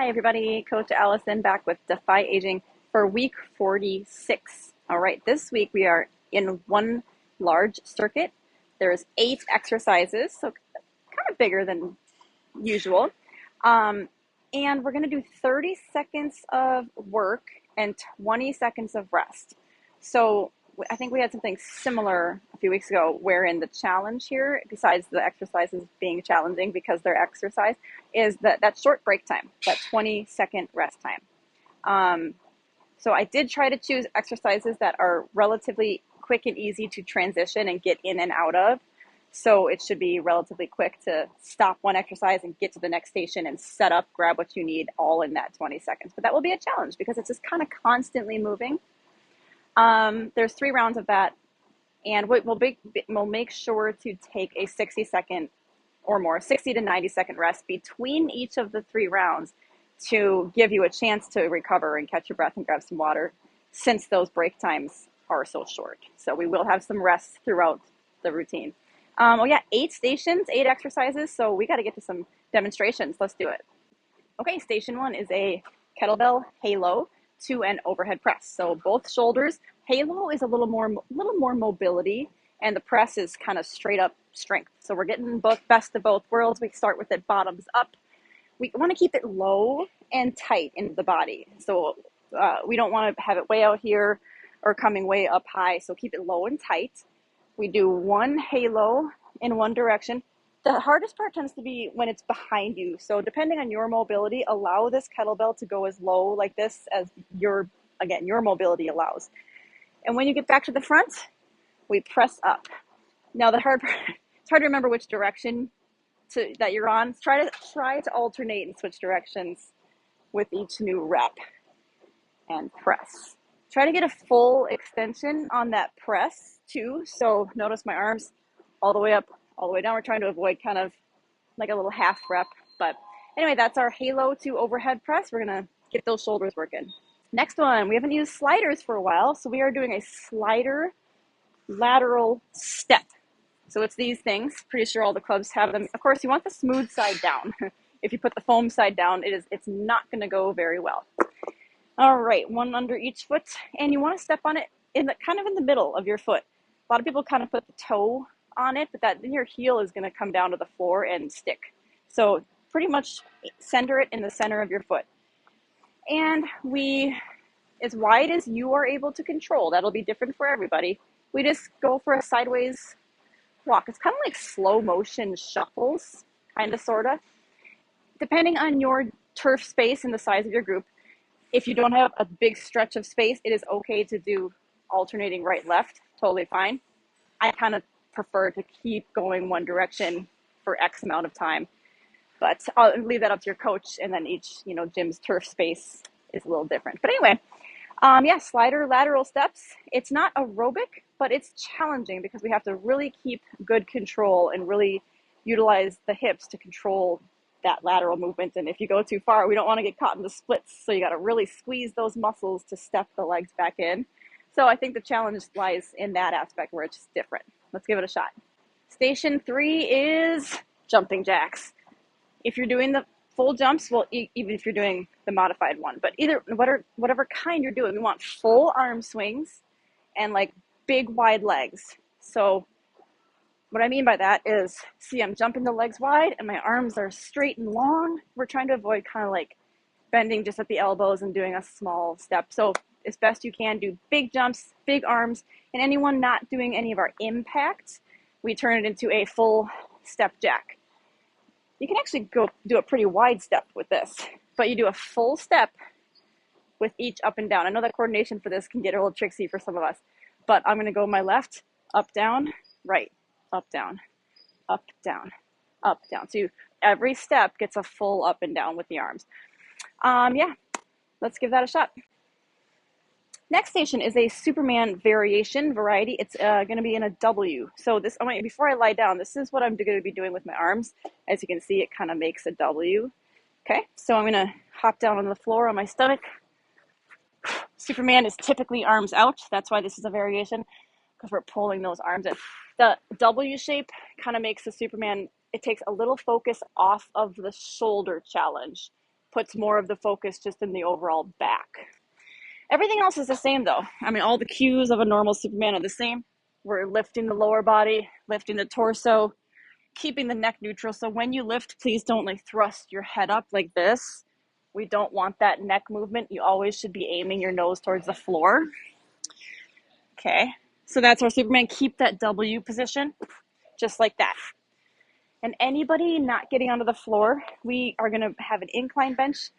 Hi everybody, Coach Allison back with Defy Aging for week 46. All right, this week we are in one large circuit. There's 8 exercises, so kind of bigger than usual. And we're going to do 30 seconds of work and 20 seconds of rest. So I think we had something similar a few weeks ago, wherein the challenge here, besides the exercises being challenging because they're exercise, is that short break time, that 20-second rest time. So I did try to choose exercises that are relatively quick and easy to transition and get in and out of. So it should be relatively quick to stop one exercise and get to the next station and set up, grab what you need all in that 20 seconds. But that will be a challenge because it's just kind of constantly moving. There's 3 rounds of that, and we'll make sure to take a 60-second or more, 60 to 90-second rest between each of the 3 rounds to give you a chance to recover and catch your breath and grab some water, since those break times are so short. So we will have some rest throughout the routine. 8 stations, 8 exercises, so we got to get to some demonstrations. Let's do it. Okay, station 1 is a kettlebell halo to an overhead press. So both shoulders. Halo is a little more mobility, and the press is kind of straight up strength. So we're getting both best of both worlds. We start with it bottoms up. We want to keep it low and tight in the body. So we don't want to have it way out here or coming way up high. So keep it low and tight. We do 1 halo in one direction. The hardest part tends to be when it's behind you. So depending on your mobility, allow this kettlebell to go as low like this as your mobility allows. And when you get back to the front, we press up. Now the hard part, it's hard to remember which direction that you're on. Try to alternate and switch directions with each new rep and press. Try to get a full extension on that press too. So notice my arms all the way up, all the way down. We're trying to avoid kind of like a little half rep. But anyway, that's our halo to overhead press. We're going to get those shoulders working. Next one, we haven't used sliders for a while. So we are doing a slider lateral step. So it's these things. Pretty sure all the clubs have them. Of course, you want the smooth side down. If you put the foam side down, it's not going to go very well. All right, 1 under each foot, and you want to step on it kind of in the middle of your foot. A lot of people kind of put the toe on it, but then your heel is going to come down to the floor and stick. So pretty much center it in the center of your foot. And as wide as you are able to control, that'll be different for everybody. We just go for a sideways walk. It's kind of like slow motion shuffles, kind of, sort of. Depending on your turf space and the size of your group, if you don't have a big stretch of space, it is okay to do alternating right-left, totally fine. I kind of prefer to keep going one direction for X amount of time, but I'll leave that up to your coach, and then each, gym's turf space is a little different. But anyway, slider lateral steps. It's not aerobic, but it's challenging because we have to really keep good control and really utilize the hips to control that lateral movement. And if you go too far, we don't want to get caught in the splits. So you got to really squeeze those muscles to step the legs back in. So I think the challenge lies in that aspect where it's just different. Let's give it a shot. Station 3 is jumping jacks. If you're doing the full jumps, well, even if you're doing the modified one, but whatever kind you're doing, we want full arm swings and like big wide legs. So what I mean by that is, see, I'm jumping the legs wide and my arms are straight and long. We're trying to avoid kind of like bending just at the elbows and doing a small step. So as best you can, do big jumps, big arms, and anyone not doing any of our impact, we turn it into a full step jack. You can actually go do a pretty wide step with this, but you do a full step with each up and down. I know that coordination for this can get a little tricksy for some of us, but I'm going to go my left, up, down, right, up, down, up, down, up, down. So every step gets a full up and down with the arms. Let's give that a shot. Next station is a Superman variety. It's going to be in a W. So before I lie down, this is what I'm going to be doing with my arms. As you can see, it kind of makes a W. Okay, so I'm going to hop down on the floor on my stomach. Superman is typically arms out. That's why this is a variation, because we're pulling those arms in. The W shape kind of makes the Superman, it takes a little focus off of the shoulder challenge. puts more of the focus just in the overall back. Everything else is the same though. I mean, all the cues of a normal Superman are the same. We're lifting the lower body, lifting the torso, keeping the neck neutral. So when you lift, please don't like thrust your head up like this. We don't want that neck movement. You always should be aiming your nose towards the floor. Okay, so that's our Superman. Keep that W position, just like that. And anybody not getting onto the floor, we are gonna have an incline bench.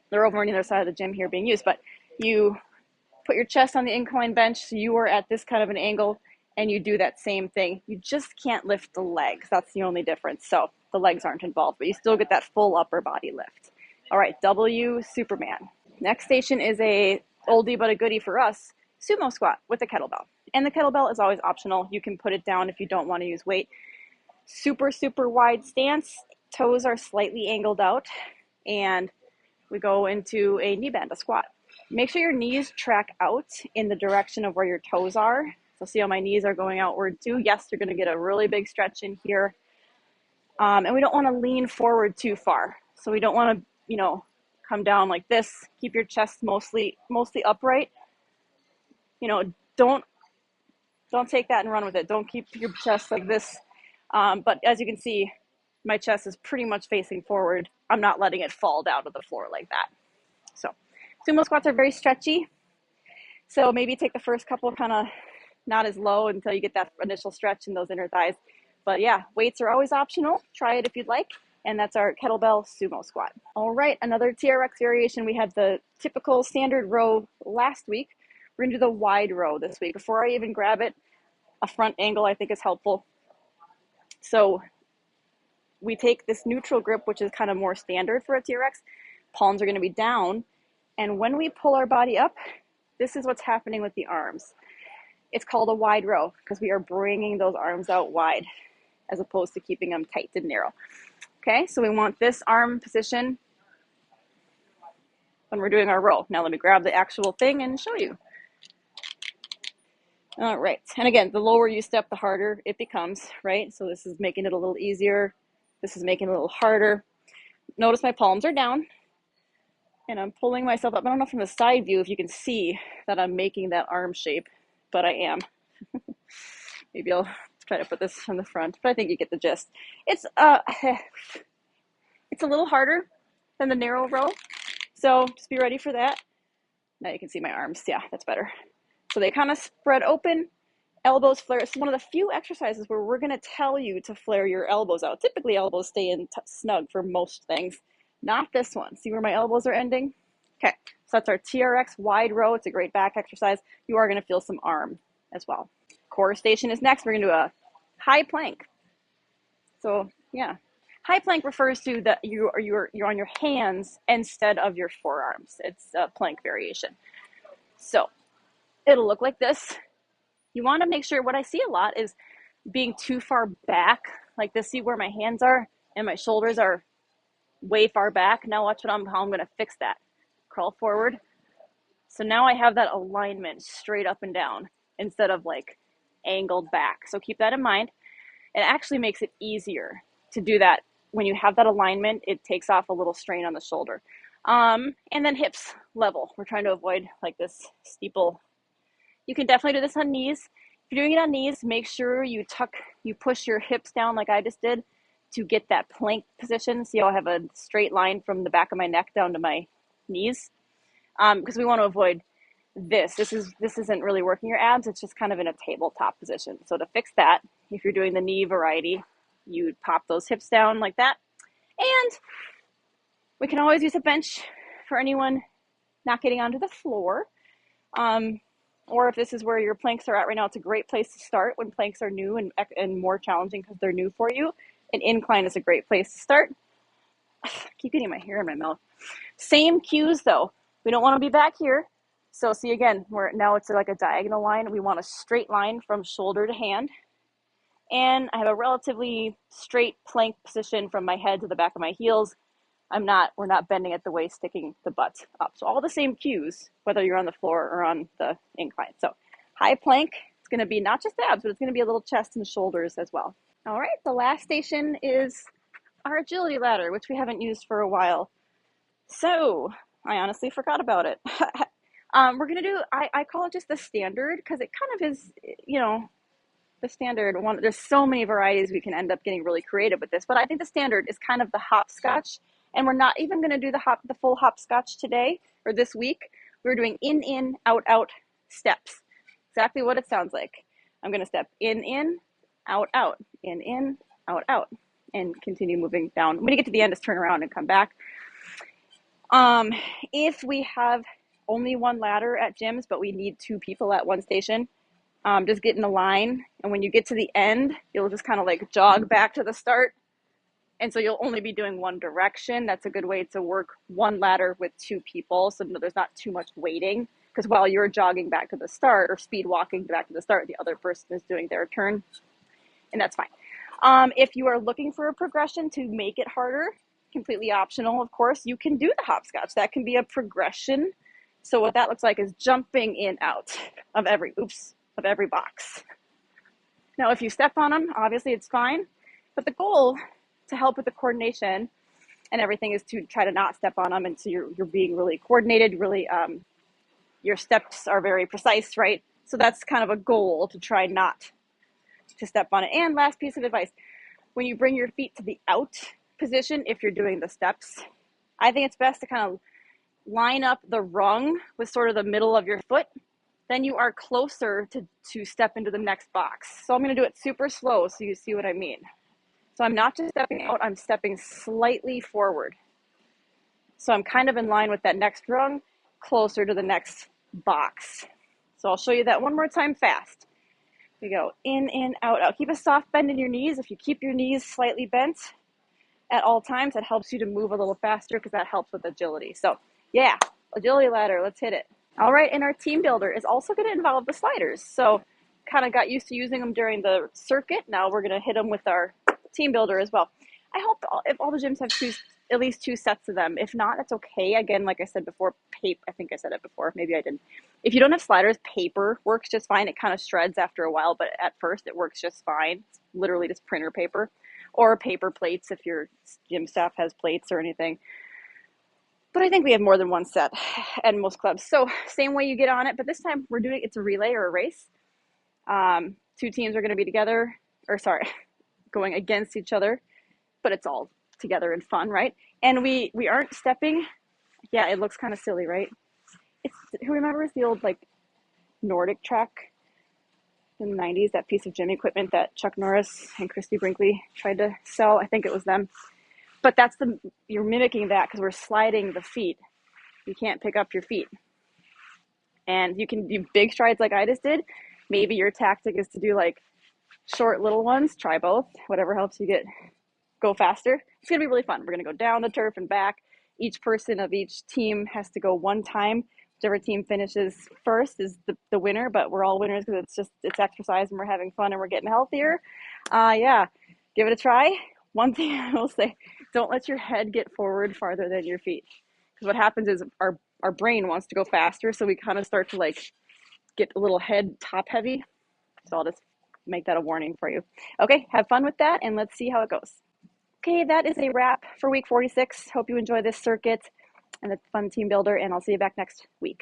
They're over on the other side of the gym here being used, but you put your chest on the incline bench, so you are at this kind of an angle, and you do that same thing. You just can't lift the legs. That's the only difference. So the legs aren't involved, but you still get that full upper body lift. All right, W Superman. Next station is a oldie but a goodie for us, sumo squat with a kettlebell. And the kettlebell is always optional. You can put it down if you don't want to use weight. Super, super wide stance. Toes are slightly angled out, and we go into a knee bend, a squat. Make sure your knees track out in the direction of where your toes are. So see how my knees are going outward too? Yes, you're going to get a really big stretch in here. And we don't want to lean forward too far. So we don't want to, come down like this. Keep your chest mostly upright. Don't take that and run with it. Don't keep your chest like this. But as you can see, my chest is pretty much facing forward. I'm not letting it fall down to the floor like that. So sumo squats are very stretchy. So maybe take the first couple kind of not as low until you get that initial stretch in those inner thighs. But yeah, weights are always optional. Try it if you'd like. And that's our kettlebell sumo squat. All right, another TRX variation. We had the typical standard row last week. We're gonna do the wide row this week. Before I even grab it, a front angle I think is helpful. So we take this neutral grip, which is kind of more standard for a TRX. Palms are gonna be down. And when we pull our body up, this is what's happening with the arms. It's called a wide row because we are bringing those arms out wide as opposed to keeping them tight and narrow. Okay, so we want this arm position when we're doing our row. Now let me grab the actual thing and show you. All right, and again, the lower you step, the harder it becomes, right? So this is making it a little easier. This is making it a little harder. Notice my palms are down and I'm pulling myself up. I don't know from the side view if you can see that I'm making that arm shape, but I am. Maybe I'll try to put this from the front, but I think you get the gist. It's a little harder than the narrow row, so just be ready for that. Now you can see my arms. Yeah, that's better. So they kind of spread open, elbows flare. It's one of the few exercises where we're going to tell you to flare your elbows out. Typically, elbows stay in snug for most things. Not this one. See where my elbows are ending? Okay, so that's our TRX wide row. It's a great back exercise. You are going to feel some arm as well. Core station is next. We're going to do a high plank. So yeah, high plank refers to that you're on your hands instead of your forearms. It's a plank variation. So it'll look like this. You want to make sure, what I see a lot is being too far back, like this. See where my hands are and my shoulders are way far back. Now watch how I'm going to fix that. Crawl forward. So now I have that alignment straight up and down instead of like angled back. So keep that in mind. It actually makes it easier to do that. When you have that alignment, it takes off a little strain on the shoulder. And then hips level. We're trying to avoid like this steeple. You can definitely do this on knees. If you're doing it on knees, make sure you push your hips down like I just did to get that plank position. See how I have a straight line from the back of my neck down to my knees? Because we want to avoid this. This isn't really working your abs. It's just kind of in a tabletop position. So to fix that, if you're doing the knee variety, you pop those hips down like that. And we can always use a bench for anyone not getting onto the floor. Or if this is where your planks are at right now, it's a great place to start when planks are new and more challenging because they're new for you. An incline is a great place to start. I keep getting my hair in my mouth. Same cues though. We don't want to be back here. So see again, now it's like a diagonal line. We want a straight line from shoulder to hand. And I have a relatively straight plank position from my head to the back of my heels. We're not bending at the waist, sticking the butt up. So all the same cues, whether you're on the floor or on the incline. So high plank, it's going to be not just abs, but it's going to be a little chest and shoulders as well. All right, the last station is our agility ladder, which we haven't used for a while. So I honestly forgot about it. We're gonna do, I call it just the standard because it kind of is, you know, the standard one. There's so many varieties we can end up getting really creative with this, but I think the standard is kind of the hopscotch. And we're not even gonna do the full hopscotch today or this week. We're doing in, out steps. Exactly what it sounds like. I'm gonna step in, out, in, out, and continue moving down. When you get to the end, just turn around and come back. If we have only one ladder at gyms, but we need 2 people at one station, just get in a line. And when you get to the end, you'll just kind of like jog back to the start. And so you'll only be doing one direction. That's a good way to work one ladder with 2 people. So there's not too much waiting, because while you're jogging back to the start or speed walking back to the start, the other person is doing their turn, and that's fine. If you are looking for a progression to make it harder, completely optional, of course, you can do the hopscotch. That can be a progression. So what that looks like is jumping in, out of every box. Now, if you step on them, obviously it's fine, but the goal to help with the coordination and everything is to try to not step on them, and so you're being really coordinated, really, your steps are very precise, right? So that's kind of a goal, to try not to step on it. And last piece of advice, when you bring your feet to the out position, if you're doing the steps, I think it's best to kind of line up the rung with sort of the middle of your foot. Then you are closer to step into the next box. So I'm going to do it super slow so you see what I mean. So I'm not just stepping out, I'm stepping slightly forward. So I'm kind of in line with that next rung, closer to the next box. So I'll show you that one more time fast. We go in, out. Keep a soft bend in your knees. If you keep your knees slightly bent at all times, that helps you to move a little faster, because that helps with agility. So yeah, agility ladder, let's hit it. All right, and our team builder is also going to involve the sliders. So kind of got used to using them during the circuit. Now we're going to hit them with our team builder as well. I hope if all the gyms have at least 2 sets of them. If not, that's okay. Again, like I said before, I think I said it before, maybe I didn't. If you don't have sliders, paper works just fine. It kind of shreds after a while, but at first it works just fine. It's literally just printer paper, or paper plates if your gym staff has plates or anything. But I think we have more than one set at most clubs. So same way you get on it, but this time it's a relay or a race. 2 teams are going to be together, going against each other, but it's all together and fun, right? And we aren't stepping. Yeah, it looks kind of silly, right? Who remembers the old like Nordic track in the 90s, that piece of gym equipment that Chuck Norris and Christy Brinkley tried to sell? I think it was them. But you're mimicking that, because we're sliding the feet. You can't pick up your feet. And you can do big strides like I just did. Maybe your tactic is to do like short little ones. Try both, whatever helps you go faster. It's going to be really fun. We're going to go down the turf and back. Each person of each team has to go one time. Whichever team finishes first is the winner, but we're all winners because it's exercise and we're having fun and we're getting healthier. Yeah, give it a try. One thing I will say, don't let your head get forward farther than your feet. Because what happens is our brain wants to go faster, so we kind of start to like get a little head top heavy. So I'll just make that a warning for you. Okay, have fun with that, and let's see how it goes. Okay, that is a wrap for week 46. Hope you enjoy this circuit and the fun team builder, and I'll see you back next week.